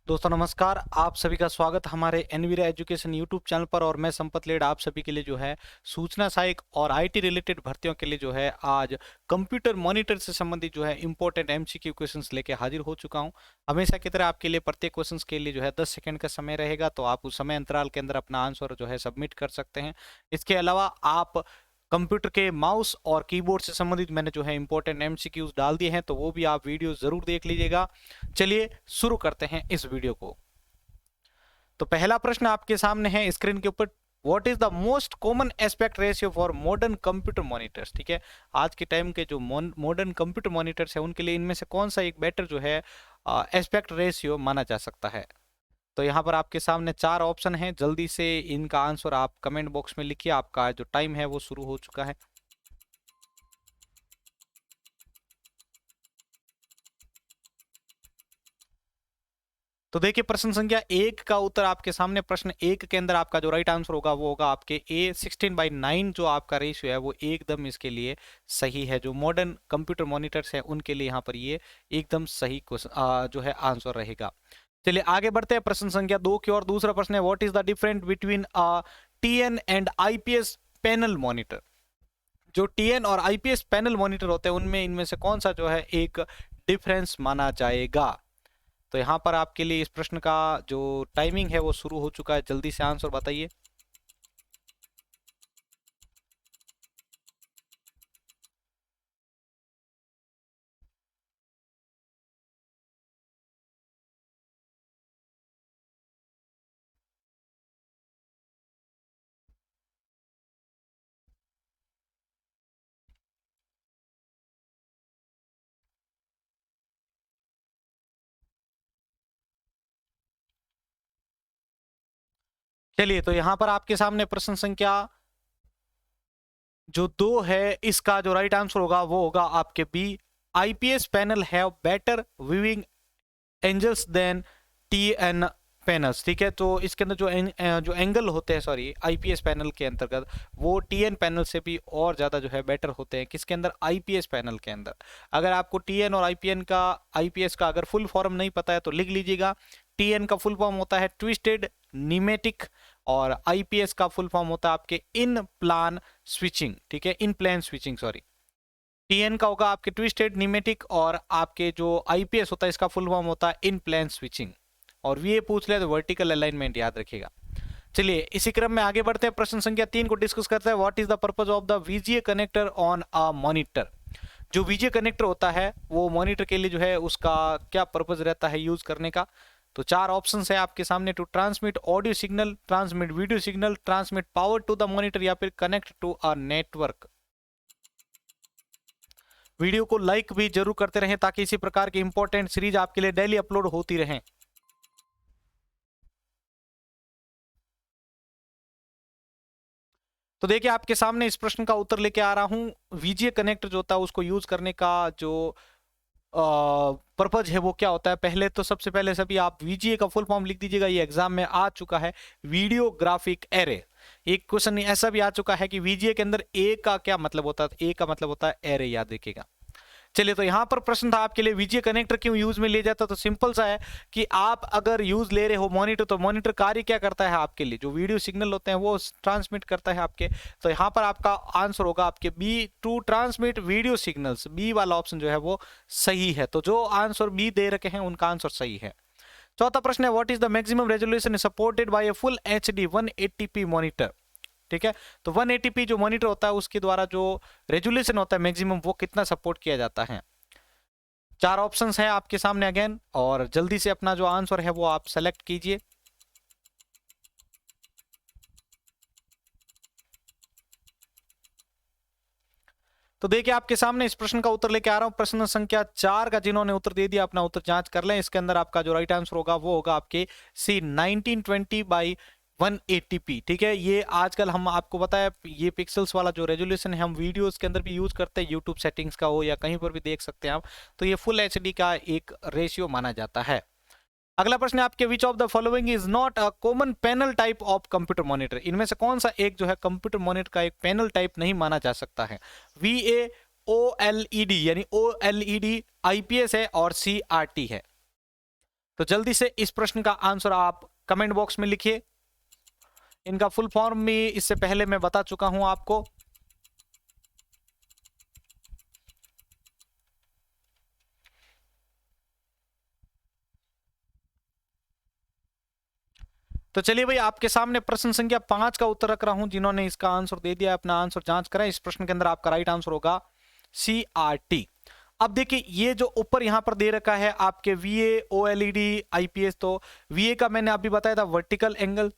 दोस्तों नमस्कार। आप सभी का स्वागत हमारे एनवीरा एजुकेशन यूट्यूब चैनल पर। और मैं संपत लेड आप सभी के लिए जो है सूचना सहायक और आईटी रिलेटेड भर्तियों के लिए जो है आज कंप्यूटर मॉनिटर से संबंधित जो है इंपॉर्टेंट एमसीक्यू क्वेश्चंस लेके हाजिर हो चुका हूं। हमेशा की तरह आपके लिए प्रत्येक क्वेश्चंस के लिए जो है 10 सेकंड का समय रहेगा, तो आप उस समय अंतराल के अंदर अपना आंसर जो है सबमिट कर सकते हैं। इसके अलावा आप कंप्यूटर के माउस और कीबोर्ड से संबंधित मैंने जो है इंपॉर्टेंट एमसीक्यूज डाल दिए हैं, तो वो भी आप वीडियो जरूर देख लीजिएगा। चलिए शुरू करते हैं इस वीडियो को। तो पहला प्रश्न आपके सामने है स्क्रीन के ऊपर। What is the most common aspect ratio for modern computer monitors. ठीक है, आज के टाइम के जो मॉडर्न कंप्यूटर मॉनिटर्स है उनके लिए इनमें से कौन सा एक बेटर जो है एस्पेक्ट रेशियो माना जा सकता है। तो यहाँ पर आपके सामने चार ऑप्शन हैं, जल्दी से इनका आंसर आप कमेंट बॉक्स में लिखिए। आपका जो टाइम है वो शुरू हो चुका है। तो देखिए प्रश्न संख्या एक का उत्तर आपके सामने। प्रश्न एक के अंदर आपका जो राइट आंसर होगा वो होगा आपके ए 16:9 जो आपका रेशियो है वो एकदम इसके लिए सही है। जो मॉडर्न कंप्यूटर मॉनिटर्स है उनके लिए यहाँ पर ये एकदम सही जो है आंसर रहेगा। चलिए आगे बढ़ते हैं प्रश्न संख्या दो की ओर। दूसरा प्रश्न है what is the difference between TN and IPS panel monitor. जो टीएन और आईपीएस पैनल मॉनिटर होते हैं उनमें इनमें से कौन सा जो है एक डिफरेंस माना जाएगा। तो यहाँ पर आपके लिए इस प्रश्न का जो टाइमिंग है वो शुरू हो चुका है। जल्दी से आंसर बताइए। चलिए तो यहाँ पर आपके सामने प्रश्न संख्या जो दो है इसका जो राइट आंसर होगा वो होगा आपके B. IPS panel have better viewing angles than TN panels. ठीक है, तो इसके अंदर जो एंगल होते हैं सॉरी आईपीएस पैनल के अंतर्गत वो टीएन पैनल से भी और ज्यादा जो है बेटर होते हैं। किसके अंदर? आईपीएस पैनल के अंदर। अगर आपको टीएन और आईपीएस का अगर फुल फॉर्म नहीं पता है तो लिख लीजिएगा। टीएन का फुल फॉर्म होता है ट्विस्टेड न्यूमेटिक, और आईपीएस का फुल फॉर्म होता है आपके इन प्लान स्विचिंग। ठीक है, इन प्लेन स्विचिंग सॉरी। टीएन का होगा आपके ट्विस्टेड न्यूमेटिक, और आपके जो आईपीएस होता है इसका फुल फॉर्म होता है इन प्लेन स्विचिंग। और ये पूछ ले तो वर्टिकल अलाइनमेंट याद रखिएगा। चलिए इसी क्रम में आगे बढ़ते हैं। प्रश्न संख्या 3 को डिस्कस करते हैं। What is the purpose of the VGA connector on a monitor. जो वीजीए कनेक्टर होता है वो मॉनिटर के लिए जो है उसका क्या पर्पज रहता है यूज करने का। तो चार ऑप्शन है आपके सामने। To transmit audio signal, transmit video signal, transmit power to the monitor, या फिर connect to a network. Video को लाइक भी जरूर करते रहें ताकि इसी प्रकार की इंपॉर्टेंट सीरीज आपके लिए डेली अपलोड होती रहे। तो देखिए आपके सामने इस प्रश्न का उत्तर लेके आ रहा हूं। वीजीए कनेक्टर जो होता है उसको यूज करने का जो पर्पज है वो क्या होता है। पहले तो सबसे पहले सभी आप वीजीए का फुल फॉर्म लिख दीजिएगा, ये एग्जाम में आ चुका है। Video graphic array. एक क्वेश्चन ऐसा भी आ चुका है कि वीजीए के अंदर ए का क्या मतलब होता है। ए का मतलब होता है एरे, याद रखिएगा। चलिए तो यहां पर प्रश्न था आपके लिए वीजीए कनेक्टर क्यों यूज में ले जाता। तो सिंपल सा है कि आप अगर यूज ले रहे हो मॉनिटर, तो मॉनिटर कार्य क्या करता है आपके लिए, जो वीडियो सिग्नल होते हैं वो ट्रांसमिट करता है आपके। तो यहां पर आपका आंसर होगा आपके B, to transmit video signals. B वाला ऑप्शन जो है वो सही है। तो जो आंसर बी दे रखे हैं उनका आंसर सही है। चौथा प्रश्न है what is the maximum resolution supported by a full HD 180p monitor. ठीक है, तो 180p जो मॉनिटर होता है उसके द्वारा जो रेजुलेशन होता है मैक्सिमम वो कितना सपोर्ट किया जाता है। चार ऑप्शंस हैं आपके सामने अगेन, और जल्दी से अपना जो आंसर है वो आप सेलेक्ट कीजिए। तो देखिए आपके सामने इस प्रश्न का उत्तर लेके आ रहा हूं। प्रश्न संख्या 4 का जिन्होंने उत्तर दे दिया अपना उत्तर जांच कर लें। इसके अंदर आपका जो राइट आंसर होगा वो होगा आपके सी 1920x180p। ठीक है, ये आजकल हम आपको बताया ये पिक्सल्स वाला जो रेजोल्यूशन है हम वीडियोस के अंदर भी यूज करते हैं, यूट्यूब सेटिंग्स का हो या कहीं पर भी देख सकते हैं आप। तो ये फुल एचडी का एक रेशियो माना जाता है। अगला प्रश्न है आपके विच of the following is not a common panel type of computer monitor. इनमें से कौन सा एक जो है कंप्यूटर मॉनिटर का एक पैनल टाइप नहीं माना जा सकता है। V A O L E D यानी O L E D, IPS है, और सी आर टी है। तो जल्दी से इस प्रश्न का आंसर आप कमेंट बॉक्स में लिखिए। इनका फुल फॉर्म भी इससे पहले मैं बता चुका हूं आपको। तो चलिए भाई, आपके सामने प्रश्न संख्या 5 का उत्तर रख रहा हूं। जिन्होंने इसका आंसर दे दिया अपना आंसर जांच करें। इस प्रश्न के अंदर आपका राइट आंसर होगा CRT। अब देखिए, ये जो ऊपर यहां पर दे रखा है आपके VA OLED IPS, तो VA का मैंने अभी बताया था वर्टिकल एंगल।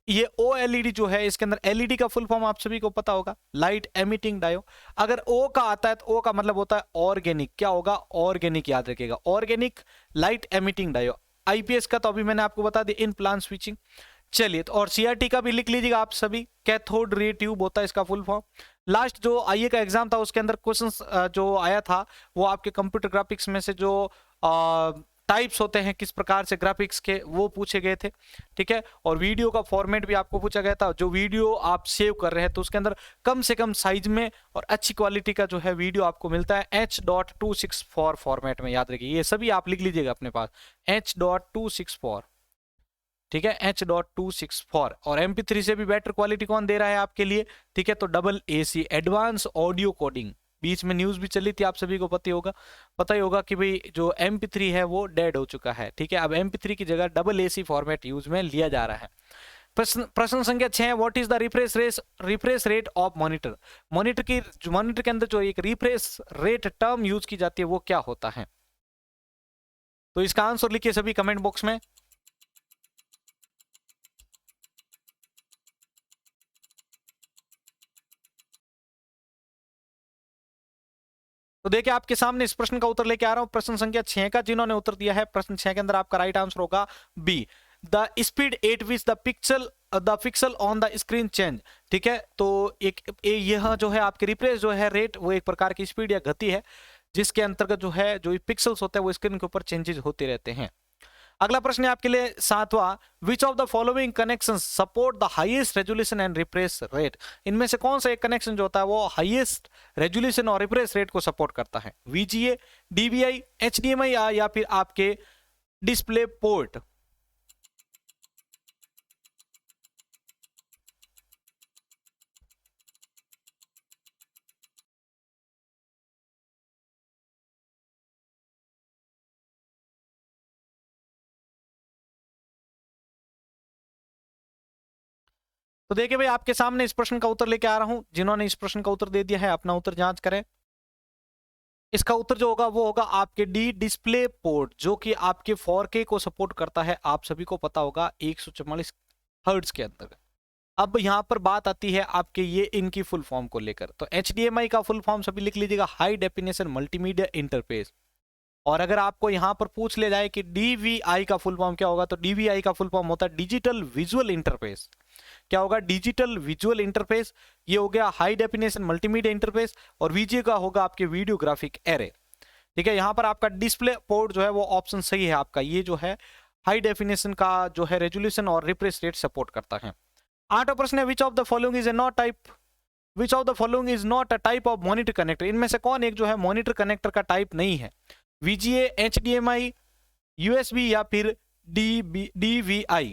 ये OLED जो है, इसके अंदर LED का फुल फॉर्म आप सभी को पता होगा, लाइट एमिटिंग डायोड। अगर O का आता है तो O का मतलब होता है ऑर्गेनिक। क्या होगा? ऑर्गेनिक, याद रखिएगा, organic light emitting diode. IPS का तो अभी मैंने आपको बता दिया, इन प्लान स्विचिंग। चलिए, तो और CRT का भी लिख लीजिएगा आप सभी, कैथोड रे ट्यूब होता है इसका फुल फॉर्म। लास्ट जो आईए का एग्जाम था उसके अंदर क्वेश्चंस जो आया था वो आपके कंप्यूटर ग्राफिक्स में से जो टाइप्स होते हैं किस प्रकार से ग्राफिक्स के, वो पूछे गए थे। ठीक है, और वीडियो का फॉर्मेट भी आपको पूछा गया था। जो वीडियो आप सेव कर रहे हैं तो उसके अंदर कम से कम साइज में और अच्छी क्वालिटी का जो है वीडियो आपको मिलता है H.264 फॉर्मेट में। याद रखिए, ये सभी आप लिख लीजिएगा अपने पास, H.264। ठीक है, H.264। और MP3 से भी बेटर क्वालिटी कौन दे रहा है आपके लिए? ठीक है, तो AC एडवांस ऑडियो कोडिंग। बीच में न्यूज भी चली थी, आप सभी को पता ही होगा कि भाई जो MP3 है वो डेड हो चुका है। ठीक है, अब MP3 की जगह AC फॉर्मेट यूज में लिया जा रहा है। प्रश्न संख्या 6, what is the refresh rate of monitor. Monitor के अंदर जो एक रिफ्रेश रेट टर्म यूज की जाती है वो क्या होता है? तो इसका आंसर लिखिए सभी कमेंट बॉक्स में। तो देखिए, आपके सामने इस प्रश्न का उत्तर लेके आ रहा हूं, प्रश्न संख्या 6 का। जिन्होंने उत्तर दिया है प्रश्न 6 के अंदर आपका राइट आंसर होगा B, the speed at which the pixel on the screen change. ठीक है, तो यह जो है आपके रिफ्रेश जो है रेट, वो एक प्रकार की स्पीड या गति है जिसके अंतर्गत जो है जो पिक्सल्स होते हैं वो स्क्रीन के ऊपर चेंजेस होते रहते हैं। अगला प्रश्न है आपके लिए 7वां, which of the following connection support the highest resolution and refresh rate. इनमें से कौन सा एक कनेक्शन जो होता है वो हाईएस्ट रेजोल्यूशन और रिफ्रेश रेट को सपोर्ट करता है? VGA, DVI, HDMI या फिर आपके डिस्प्ले पोर्ट। तो देखिए भाई, आपके सामने इस प्रश्न का उत्तर लेके आ रहा हूं। जिन्होंने इस प्रश्न का उत्तर दे दिया है अपना उत्तर जांच करें। इसका उत्तर जो होगा वो होगा आपके डी, डिस्प्ले पोर्ट, जो कि आपके 4K को सपोर्ट करता है। आप सभी को पता होगा 144 हर्ट्ज के अंतर्गत। अब यहां पर बात आती है आपके ये इनकी फुल फॉर्म को लेकर। तो HDMI का फुल फॉर्म सभी लिख लीजिएगा, हाई डेफिनेशन मल्टीमीडिया इंटरफेस। और अगर आपको यहां पर पूछ ले जाए कि DVI का फुल फॉर्म क्या होगा, तो DVI का फुल फॉर्म होता है डिजिटल विजुअल इंटरफेस। क्या होगा? Digital visual interface. ये हो गया हाई डेफिनेशन मल्टीमीडिया इंटरफेस। और VGA का होगा आपके वीडियो ग्राफिक एरे। ठीक है, यहां पर आपका डिस्प्ले पोर्ट जो है वो ऑप्शन सही है आपका। ये जो है हाई डेफिनेशन का जो है रेजोल्यूशन और रिफ्रेश रेट सपोर्ट करता है। 8वां प्रश्न है, विच of the following is not a type of monitor connector. इनमें से कौन एक जो है मॉनिटर कनेक्टर का टाइप नहीं है? VGA, HDMI, USB या फिर DVI।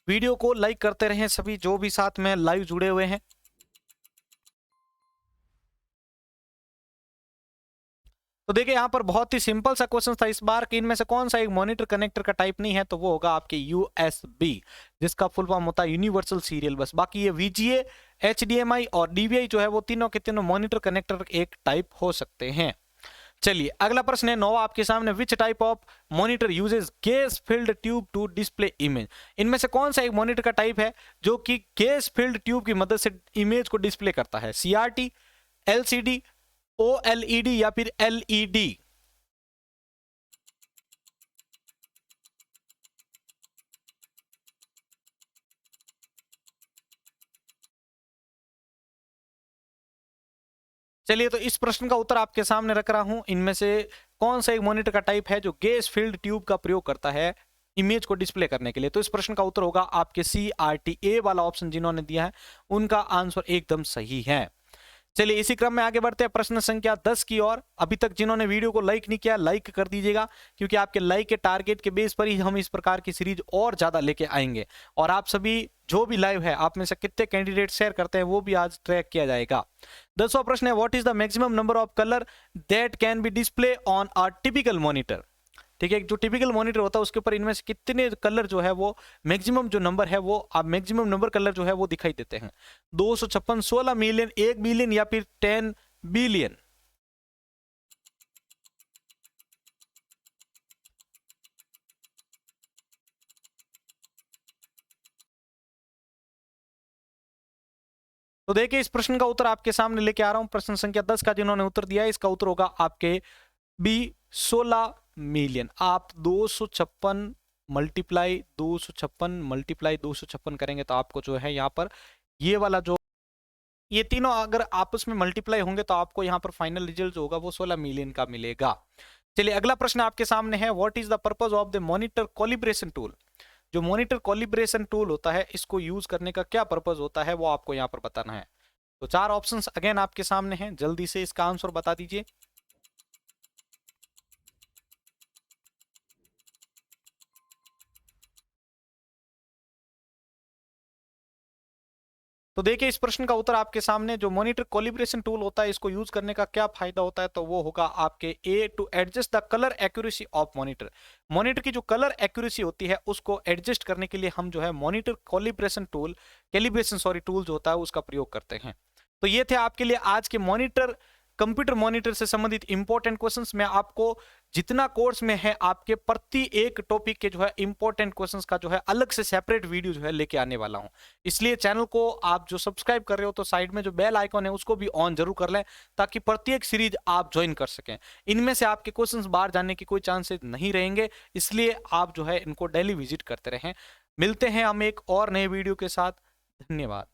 वीडियो को लाइक करते रहें सभी जो भी साथ में लाइव जुड़े हुए हैं। तो देखिए, यहां पर बहुत ही सिंपल सा क्वेश्चन था इस बार कि इनमें से कौन सा एक मॉनिटर कनेक्टर का टाइप नहीं है, तो वो होगा आपके USB, जिसका फुल फॉर्म होता है यूनिवर्सल सीरियल बस। बाकी ये VGA, HDMI और DVI जो है वो तीनों के तीनों मॉनिटर कनेक्टर एक टाइप हो सकते हैं। चलिए, अगला प्रश्न है 9वां आपके सामने, which type of monitor uses gas filled tube to display image. इनमें से कौन सा एक मॉनिटर का टाइप है जो कि गैस फिल्ड ट्यूब की मदद से इमेज को डिस्प्ले करता है? CRT, LCD, OLED या फिर LED। चलिए, तो इस प्रश्न का उत्तर आपके सामने रख रहा हूं। इनमें से कौन सा एक मॉनिटर का टाइप है जो गैस फील्ड ट्यूब का प्रयोग करता है इमेज को डिस्प्ले करने के लिए? तो इस प्रश्न का उत्तर होगा आपके CRT। ए वाला ऑप्शन जिन्होंने दिया है उनका आंसर एकदम सही है। चलिए इसी क्रम में आगे बढ़ते हैं प्रश्न संख्या 10 की ओर। अभी तक जिन्होंने वीडियो को लाइक नहीं किया, लाइक कर दीजिएगा, क्योंकि आपके लाइक के टारगेट के बेस पर ही हम इस प्रकार की सीरीज और ज्यादा लेके आएंगे। और आप सभी जो भी लाइव है, आप में से कितने कैंडिडेट शेयर करते हैं वो भी आज ट्रैक किया जाएगा। 10वां प्रश्न है, what is the maximum number of colour that can be display on a typical monitor. ठीक है, जो टिपिकल मॉनिटर होता है उसके ऊपर इनमें से कितने कलर जो है वो मैक्सिमम जो नंबर है वो आप मैक्सिमम नंबर कलर जो है वो दिखाई देते हैं। 256, 16 मिलियन, 1 बिलियन या फिर 10 बिलियन। तो देखिए इस प्रश्न का उत्तर आपके सामने लेके आ रहा हूं। प्रश्न संख्या 10 का जिन्होंने उत्तर दिया है, इसका उत्तर होगा आपके बी 16 मिलियन। आप 256 मल्टीप्लाई 256 करेंगे तो आपको जो है यहाँ पर ये वाला जो ये तीनों अगर आपस में मल्टीप्लाई होंगे तो आपको यहाँ पर फाइनल रिजल्ट जो होगा वो 16 मिलियन का मिलेगा। चलिए अगला प्रश्न आपके सामने है, what is the purpose of the monitor calibration tool. जो मॉनिटर कॉलिब्रेशन टूल होता है इसको यूज करने का क्या पर्पज होता है वो आपको यहाँ पर बताना है। तो 4 ऑप्शंस अगेन आपके सामने हैं, जल्दी से इसका आंसर बता दीजिए। तो देखिए इस प्रश्न का उत्तर आपके सामने, जो मॉनिटर कॉलिब्रेशन टूल होता है इसको यूज करने का क्या फायदा होता है, तो वो होगा आपके A to adjust the colour accuracy of monitor. Monitor की जो कलर एक्यूरेसी होती है उसको एडजस्ट करने के लिए हम जो है मॉनिटर कॉलिब्रेशन टूल टूल जो होता है उसका प्रयोग करते हैं। तो ये थे आपके लिए आज के मॉनिटर कंप्यूटर मॉनिटर से संबंधित इंपॉर्टेंट क्वेश्चंस। मैं आपको जितना कोर्स में है आपके प्रति एक टॉपिक के जो है इंपॉर्टेंट क्वेश्चंस का जो है अलग से सेपरेट वीडियो जो है लेके आने वाला हूं। इसलिए चैनल को आप जो सब्सक्राइब कर रहे हो तो साइड में जो बेल आइकॉन है उसको भी ऑन जरूर कर लें, ताकि प्रत्येक सीरीज आप ज्वाइन कर सकें। इनमें से आपके क्वेश्चंस बाहर जाने की कोई चांसेस नहीं रहेंगे, इसलिए आप जो है इनको डेली विजिट करते रहें। मिलते हैं हम एक और नए वीडियो के साथ। धन्यवाद।